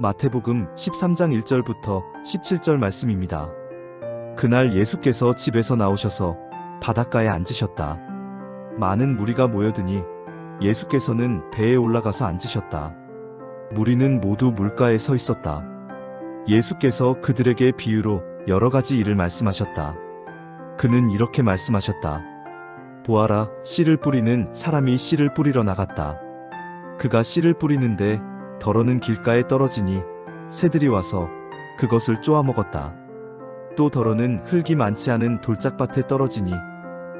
마태복음 13장 1절부터 17절 말씀입니다. 그날 예수께서 집에서 나오셔서 바닷가에 앉으셨다. 많은 무리가 모여드니 예수께서는 배에 올라가서 앉으셨다. 무리는 모두 물가에 서 있었다. 예수께서 그들에게 비유로 여러 가지 일을 말씀하셨다. 그는 이렇게 말씀하셨다. 보아라, 씨를 뿌리는 사람이 씨를 뿌리러 나갔다. 그가 씨를 뿌리는데 덜어는 길가에 떨어지니 새들이 와서 그것을 쪼아 먹었다. 또 덜어는 흙이 많지 않은 돌짝밭에 떨어지니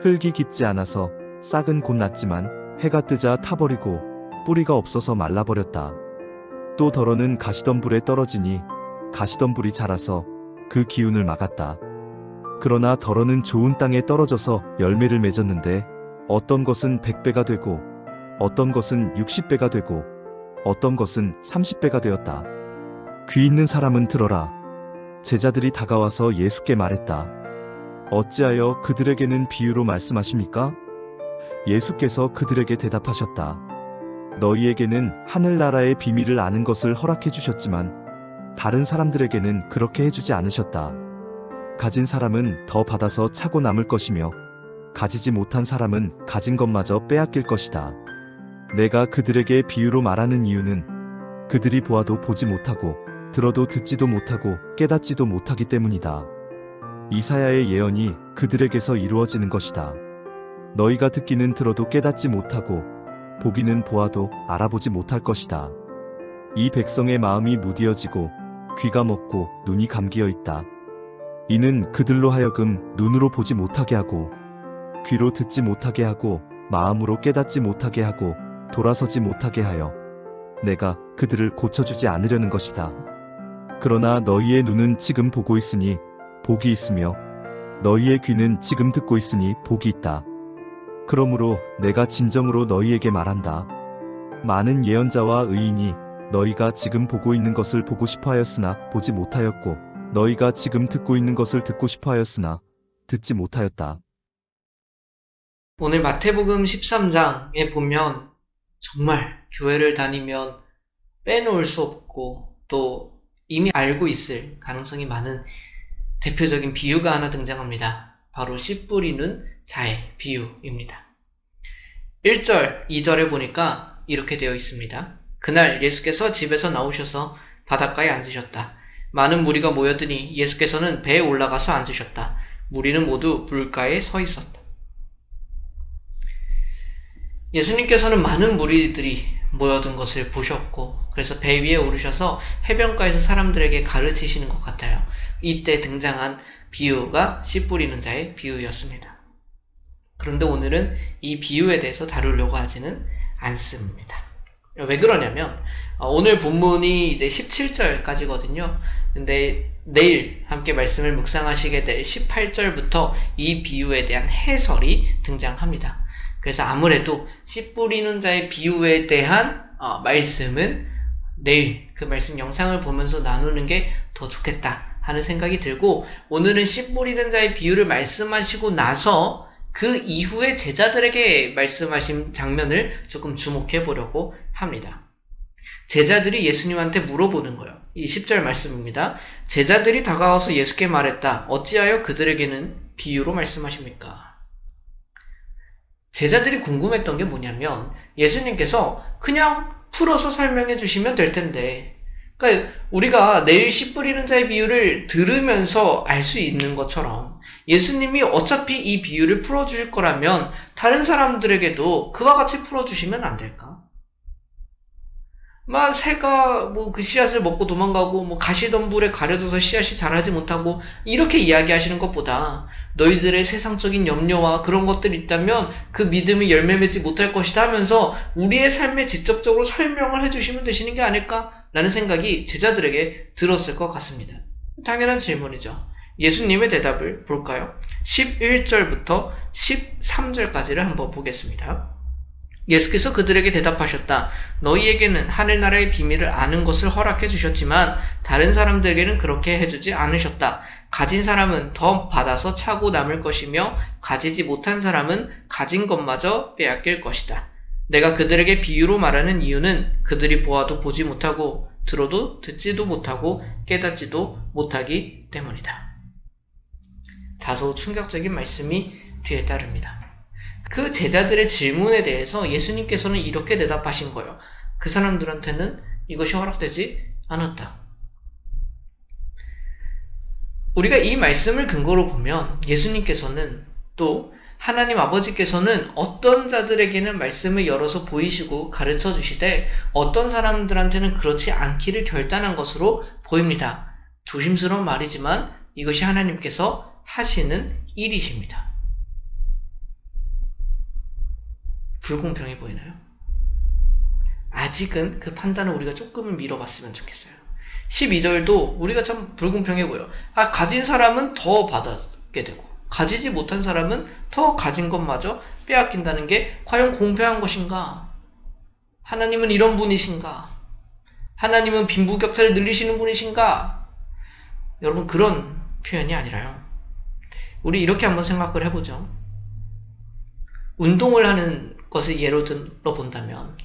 흙이 깊지 않아서 싹은 곧 났지만 해가 뜨자 타버리고 뿌리가 없어서 말라버렸다. 또 덜어는 가시덤불에 떨어지니 가시덤불이 자라서 그 기운을 막았다. 그러나 덜어는 좋은 땅에 떨어져서 열매를 맺었는데 어떤 것은 100배가 되고 어떤 것은 60배가 되고 어떤 것은 30배가 되었다. 귀 있는 사람은 들어라. 제자들이 다가와서 예수께 말했다. 어찌하여 그들에게는 비유로 말씀하십니까? 예수께서 그들에게 대답하셨다. 너희에게는 하늘나라의 비밀을 아는 것을 허락해 주셨지만 다른 사람들에게는 그렇게 해주지 않으셨다. 가진 사람은 더 받아서 차고 남을 것이며 가지지 못한 사람은 가진 것마저 빼앗길 것이다. 내가 그들에게 비유로 말하는 이유는 그들이 보아도 보지 못하고 들어도 듣지도 못하고 깨닫지도 못하기 때문이다. 이사야의 예언이 그들에게서 이루어지는 것이다. 너희가 듣기는 들어도 깨닫지 못하고 보기는 보아도 알아보지 못할 것이다. 이 백성의 마음이 무디어지고 귀가 먹고 눈이 감기어 있다. 이는 그들로 하여금 눈으로 보지 못하게 하고 귀로 듣지 못하게 하고 마음으로 깨닫지 못하게 하고 돌아서지 못하게 하여 내가 그들을 고쳐주지 않으려는 것이다. 그러나 너희의 눈은 지금 보고 있으니 복이 있으며 너희의 귀는 지금 듣고 있으니 복이 있다. 그러므로 내가 진정으로 너희에게 말한다. 많은 예언자와 의인이 너희가 지금 보고 있는 것을 보고 싶어 하였으나 보지 못하였고 너희가 지금 듣고 있는 것을 듣고 싶어 하였으나 듣지 못하였다. 오늘 마태복음 13장에 보면 정말 교회를 다니면 빼놓을 수 없고 또 이미 알고 있을 가능성이 많은 대표적인 비유가 하나 등장합니다. 바로 씨 뿌리는 자의 비유입니다. 1절, 2절에 보니까 이렇게 되어 있습니다. 그날 예수께서 집에서 나오셔서 바닷가에 앉으셨다. 많은 무리가 모여드니 예수께서는 배에 올라가서 앉으셨다. 무리는 모두 물가에 서 있었다. 예수님께서는 많은 무리들이 모여든 것을 보셨고 그래서 배 위에 오르셔서 해변가에서 사람들에게 가르치시는 것 같아요. 이때 등장한 비유가 씨 뿌리는 자의 비유였습니다. 그런데 오늘은 이 비유에 대해서 다루려고 하지는 않습니다. 왜 그러냐면 오늘 본문이 이제 17절까지거든요. 근데 내일 함께 말씀을 묵상하시게 될 18절부터 이 비유에 대한 해설이 등장합니다. 그래서 아무래도 씨 뿌리는 자의 비유에 대한 말씀은 내일 그 말씀 영상을 보면서 나누는 게 더 좋겠다 하는 생각이 들고 오늘은 씨 뿌리는 자의 비유를 말씀하시고 나서 그 이후에 제자들에게 말씀하신 장면을 조금 주목해 보려고 합니다. 제자들이 예수님한테 물어보는 거예요. 이 10절 말씀입니다. 제자들이 다가와서 예수께 말했다. 어찌하여 그들에게는 비유로 말씀하십니까? 제자들이 궁금했던 게 뭐냐면 예수님께서 그냥 풀어서 설명해 주시면 될 텐데 그러니까 우리가 내일 씨 뿌리는 자의 비유를 들으면서 알 수 있는 것처럼 예수님이 어차피 이 비유를 풀어주실 거라면 다른 사람들에게도 그와 같이 풀어주시면 안 될까? 새가 그 씨앗을 먹고 도망가고 가시덤불에 가려져서 씨앗이 자라지 못하고 이렇게 이야기하시는 것보다 너희들의 세상적인 염려와 그런 것들이 있다면 그 믿음이 열매 맺지 못할 것이다 하면서 우리의 삶에 직접적으로 설명을 해주시면 되시는 게 아닐까라는 생각이 제자들에게 들었을 것 같습니다. 당연한 질문이죠. 예수님의 대답을 볼까요? 11절부터 13절까지를 한번 보겠습니다. 예수께서 그들에게 대답하셨다. 너희에게는 하늘나라의 비밀을 아는 것을 허락해 주셨지만 다른 사람들에게는 그렇게 해주지 않으셨다. 가진 사람은 더 받아서 차고 남을 것이며 가지지 못한 사람은 가진 것마저 빼앗길 것이다. 내가 그들에게 비유로 말하는 이유는 그들이 보아도 보지 못하고 들어도 듣지도 못하고 깨닫지도 못하기 때문이다. 다소 충격적인 말씀이 뒤에 따릅니다. 그 제자들의 질문에 대해서 예수님께서는 이렇게 대답하신 거예요. 그 사람들한테는 이것이 허락되지 않았다. 우리가 이 말씀을 근거로 보면 예수님께서는 또 하나님 아버지께서는 어떤 자들에게는 말씀을 열어서 보이시고 가르쳐 주시되 어떤 사람들한테는 그렇지 않기를 결단한 것으로 보입니다. 조심스러운 말이지만 이것이 하나님께서 하시는 일이십니다. 불공평해 보이나요? 아직은 그 판단을 우리가 조금은 미뤄봤으면 좋겠어요. 12절도 우리가 참 불공평해 보여. 가진 사람은 더 받게 되고 가지지 못한 사람은 더 가진 것마저 빼앗긴다는 게 과연 공평한 것인가? 하나님은 이런 분이신가? 하나님은 빈부격차를 늘리시는 분이신가? 여러분, 그런 표현이 아니라요. 우리 이렇게 한번 생각을 해보죠. 운동을 하는 것을 예로 들어본다면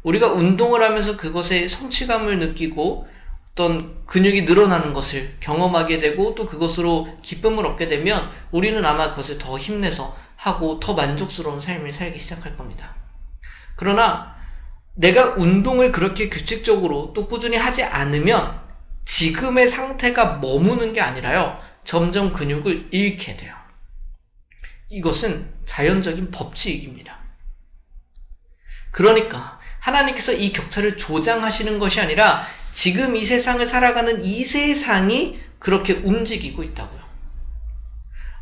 우리가 운동을 하면서 그것에 성취감을 느끼고 어떤 근육이 늘어나는 것을 경험하게 되고 또 그것으로 기쁨을 얻게 되면 우리는 아마 그것을 더 힘내서 하고 더 만족스러운 삶을 살기 시작할 겁니다. 그러나 내가 운동을 그렇게 규칙적으로 또 꾸준히 하지 않으면 지금의 상태가 머무는 게 아니라요, 점점 근육을 잃게 돼요. 이것은 자연적인 법칙입니다. 그러니까 하나님께서 이 격차를 조장하시는 것이 아니라 지금 이 세상을 살아가는 이 세상이 그렇게 움직이고 있다고요.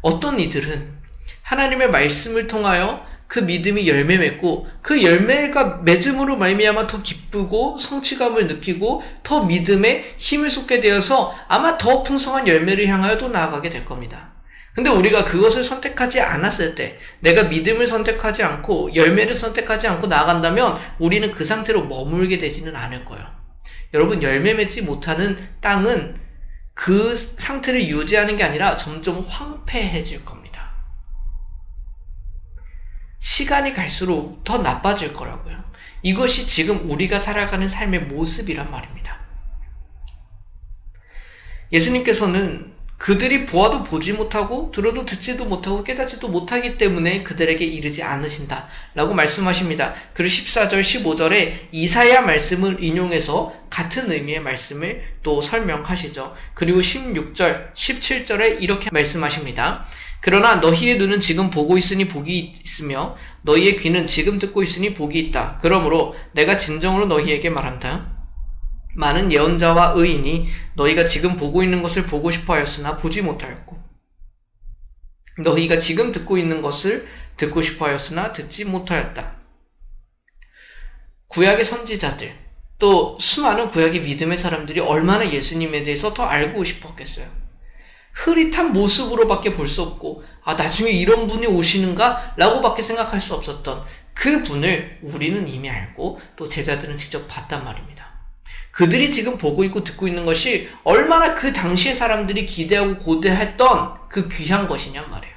어떤 이들은 하나님의 말씀을 통하여 그 믿음이 열매 맺고 그 열매가 맺음으로 말미암아 더 기쁘고 성취감을 느끼고 더 믿음에 힘을 쏟게 되어서 아마 더 풍성한 열매를 향하여 또 나아가게 될 겁니다. 근데 우리가 그것을 선택하지 않았을 때, 내가 믿음을 선택하지 않고 열매를 선택하지 않고 나아간다면 우리는 그 상태로 머물게 되지는 않을 거예요. 여러분, 열매 맺지 못하는 땅은 그 상태를 유지하는 게 아니라 점점 황폐해질 겁니다. 시간이 갈수록 더 나빠질 거라고요. 이것이 지금 우리가 살아가는 삶의 모습이란 말입니다. 예수님께서는 그들이 보아도 보지 못하고 들어도 듣지도 못하고 깨닫지도 못하기 때문에 그들에게 이르지 않으신다 라고 말씀하십니다. 그리고 14절 15절에 이사야 말씀을 인용해서 같은 의미의 말씀을 또 설명하시죠. 그리고 16절 17절에 이렇게 말씀하십니다. 그러나 너희의 눈은 지금 보고 있으니 복이 있으며 너희의 귀는 지금 듣고 있으니 복이 있다. 그러므로 내가 진정으로 너희에게 말한다. 많은 예언자와 의인이 너희가 지금 보고 있는 것을 보고 싶어 하였으나 보지 못하였고 너희가 지금 듣고 있는 것을 듣고 싶어 하였으나 듣지 못하였다. 구약의 선지자들, 또 수많은 구약의 믿음의 사람들이 얼마나 예수님에 대해서 더 알고 싶었겠어요. 흐릿한 모습으로밖에 볼 수 없고 나중에 이런 분이 오시는가? 라고 밖에 생각할 수 없었던 그 분을 우리는 이미 알고 또 제자들은 직접 봤단 말입니다. 그들이 지금 보고 있고 듣고 있는 것이 얼마나 그 당시의 사람들이 기대하고 고대했던 그 귀한 것이냔 말이에요.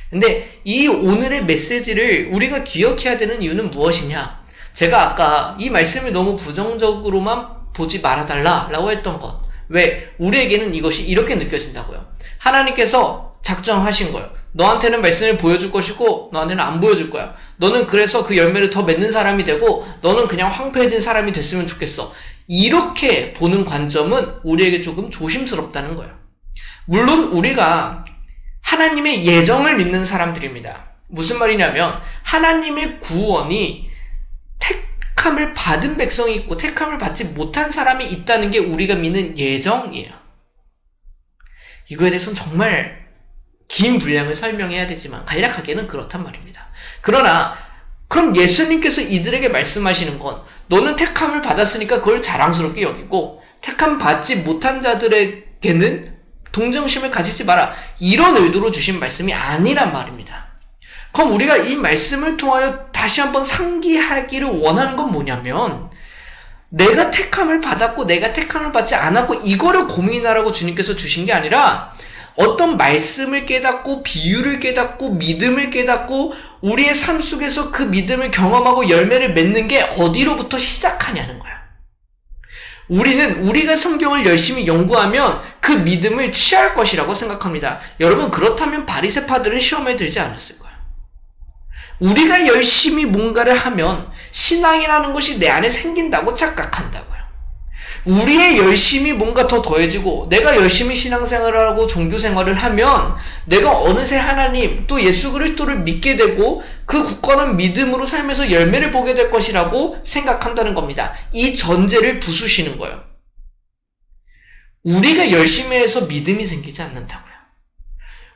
근데 이 오늘의 메시지를 우리가 기억해야 되는 이유는 무엇이냐? 제가 아까 이 말씀을 너무 부정적으로만 보지 말아달라라고 했던 것. 왜? 우리에게는 이것이 이렇게 느껴진다고요. 하나님께서 작정하신 거예요. 너한테는 말씀을 보여줄 것이고 너한테는 안 보여줄 거야. 너는 그래서 그 열매를 더 맺는 사람이 되고 너는 그냥 황폐해진 사람이 됐으면 좋겠어. 이렇게 보는 관점은 우리에게 조금 조심스럽다는 거예요. 물론 우리가 하나님의 예정을 믿는 사람들입니다. 무슨 말이냐면 하나님의 구원이 택함을 받은 백성이 있고 택함을 받지 못한 사람이 있다는 게 우리가 믿는 예정이에요. 이거에 대해서는 정말 긴 분량을 설명해야 되지만 간략하게는 그렇단 말입니다. 그러나 그럼 예수님께서 이들에게 말씀하시는 건 너는 택함을 받았으니까 그걸 자랑스럽게 여기고 택함 받지 못한 자들에게는 동정심을 가지지 마라. 이런 의도로 주신 말씀이 아니란 말입니다. 그럼 우리가 이 말씀을 통하여 다시 한번 상기하기를 원하는 건 뭐냐면 내가 택함을 받았고 내가 택함을 받지 않았고 이거를 고민하라고 주님께서 주신 게 아니라 어떤 말씀을 깨닫고 비유를 깨닫고 믿음을 깨닫고 우리의 삶 속에서 그 믿음을 경험하고 열매를 맺는 게 어디로부터 시작하냐는 거야. 우리는 우리가 성경을 열심히 연구하면 그 믿음을 취할 것이라고 생각합니다. 여러분, 그렇다면 바리새파들은 시험에 들지 않았을 거예요. 우리가 열심히 뭔가를 하면 신앙이라는 것이 내 안에 생긴다고 착각한다고요. 우리의 열심이 뭔가 더 더해지고 내가 열심히 신앙생활을 하고 종교생활을 하면 내가 어느새 하나님 또 예수 그리스도를 믿게 되고 그 굳건한 믿음으로 삶에서 열매를 보게 될 것이라고 생각한다는 겁니다. 이 전제를 부수시는 거예요. 우리가 열심히 해서 믿음이 생기지 않는다고요.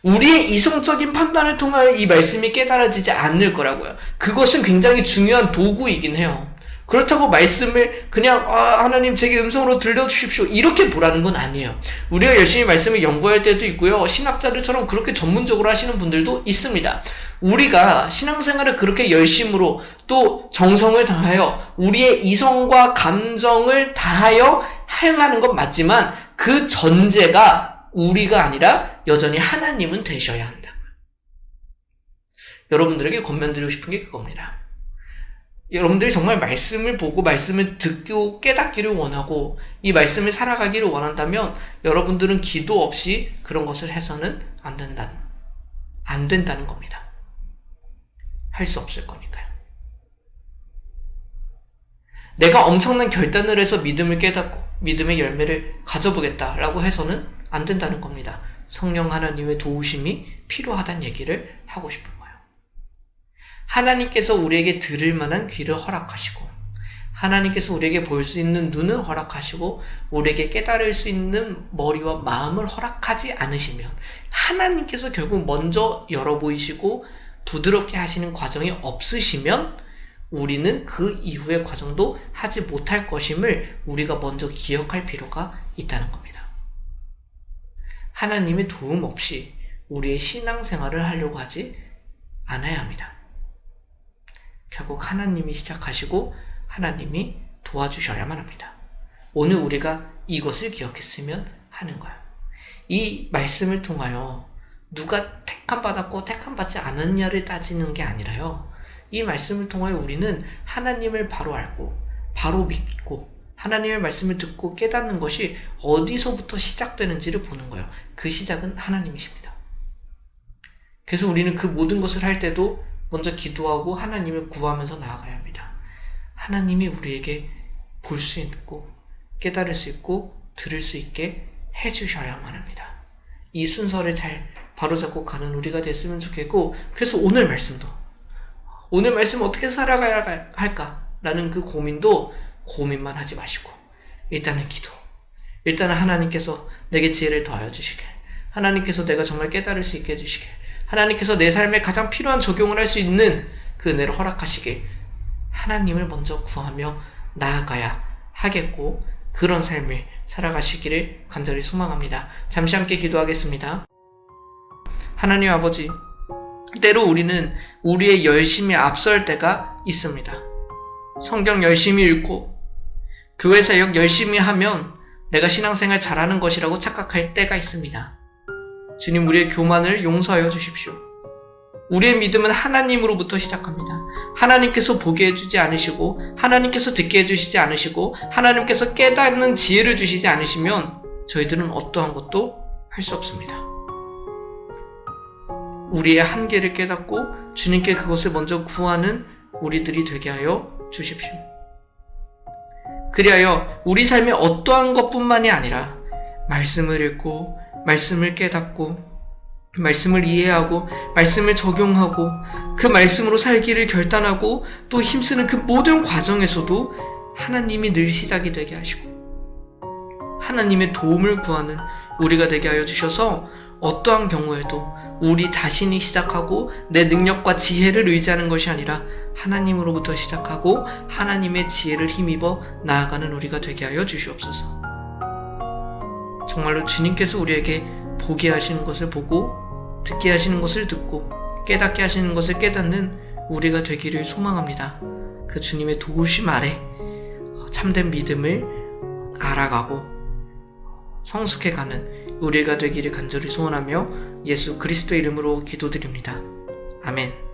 우리의 이성적인 판단을 통하여 이 말씀이 깨달아지지 않을 거라고요. 그것은 굉장히 중요한 도구이긴 해요. 그렇다고 말씀을 그냥 하나님 제게 음성으로 들려주십시오 이렇게 보라는 건 아니에요. 우리가 열심히 말씀을 연구할 때도 있고요. 신학자들처럼 그렇게 전문적으로 하시는 분들도 있습니다. 우리가 신앙생활을 그렇게 열심으로 또 정성을 다하여 우리의 이성과 감정을 다하여 행하는 건 맞지만 그 전제가 우리가 아니라 여전히 하나님은 되셔야 한다고요. 여러분들에게 권면드리고 싶은 게 그겁니다. 여러분들이 정말 말씀을 보고 말씀을 듣고 깨닫기를 원하고 이 말씀을 살아가기를 원한다면 여러분들은 기도 없이 그런 것을 해서는 안 된다는 겁니다. 할 수 없을 거니까요. 내가 엄청난 결단을 해서 믿음을 깨닫고 믿음의 열매를 가져보겠다라고 해서는 안 된다는 겁니다. 성령 하나님의 도우심이 필요하다는 얘기를 하고 싶은 거예요. 하나님께서 우리에게 들을 만한 귀를 허락하시고 하나님께서 우리에게 볼 수 있는 눈을 허락하시고 우리에게 깨달을 수 있는 머리와 마음을 허락하지 않으시면 하나님께서 결국 먼저 열어 보이시고 부드럽게 하시는 과정이 없으시면 우리는 그 이후의 과정도 하지 못할 것임을 우리가 먼저 기억할 필요가 있다는 겁니다. 하나님의 도움 없이 우리의 신앙생활을 하려고 하지 않아야 합니다. 결국 하나님이 시작하시고 하나님이 도와주셔야만 합니다. 오늘 우리가 이것을 기억했으면 하는 거예요. 이 말씀을 통하여 누가 택함받았고 택함받지 않았냐를 따지는 게 아니라요. 이 말씀을 통하여 우리는 하나님을 바로 알고 바로 믿고 하나님의 말씀을 듣고 깨닫는 것이 어디서부터 시작되는지를 보는 거예요. 그 시작은 하나님이십니다. 그래서 우리는 그 모든 것을 할 때도 먼저 기도하고 하나님을 구하면서 나아가야 합니다. 하나님이 우리에게 볼 수 있고 깨달을 수 있고 들을 수 있게 해주셔야만 합니다. 이 순서를 잘 바로잡고 가는 우리가 됐으면 좋겠고 그래서 오늘 말씀 어떻게 살아가야 할까라는 그 고민도 고민만 하지 마시고 일단은 기도, 일단은 하나님께서 내게 지혜를 더하여 주시길, 하나님께서 내가 정말 깨달을 수 있게 해주시길, 하나님께서 내 삶에 가장 필요한 적용을 할 수 있는 그 은혜를 허락하시길 하나님을 먼저 구하며 나아가야 하겠고 그런 삶을 살아가시기를 간절히 소망합니다. 잠시 함께 기도하겠습니다. 하나님 아버지, 때로 우리는 우리의 열심에 앞설 때가 있습니다. 성경 열심히 읽고 교회 사역 열심히 하면 내가 신앙생활 잘하는 것이라고 착각할 때가 있습니다. 주님, 우리의 교만을 용서하여 주십시오. 우리의 믿음은 하나님으로부터 시작합니다. 하나님께서 보게 해주지 않으시고 하나님께서 듣게 해주시지 않으시고 하나님께서 깨닫는 지혜를 주시지 않으시면 저희들은 어떠한 것도 할 수 없습니다. 우리의 한계를 깨닫고 주님께 그것을 먼저 구하는 우리들이 되게 하여 주십시오. 그리하여 우리 삶의 어떠한 것뿐만이 아니라 말씀을 읽고 말씀을 깨닫고 말씀을 이해하고 말씀을 적용하고 그 말씀으로 살기를 결단하고 또 힘쓰는 그 모든 과정에서도 하나님이 늘 시작이 되게 하시고 하나님의 도움을 구하는 우리가 되게 하여 주셔서 어떠한 경우에도 우리 자신이 시작하고 내 능력과 지혜를 의지하는 것이 아니라 하나님으로부터 시작하고 하나님의 지혜를 힘입어 나아가는 우리가 되게 하여 주시옵소서. 정말로 주님께서 우리에게 보게 하시는 것을 보고 듣게 하시는 것을 듣고 깨닫게 하시는 것을 깨닫는 우리가 되기를 소망합니다. 그 주님의 도우심 아래 참된 믿음을 알아가고 성숙해가는 우리가 되기를 간절히 소원하며 예수 그리스도의 이름으로 기도드립니다. 아멘.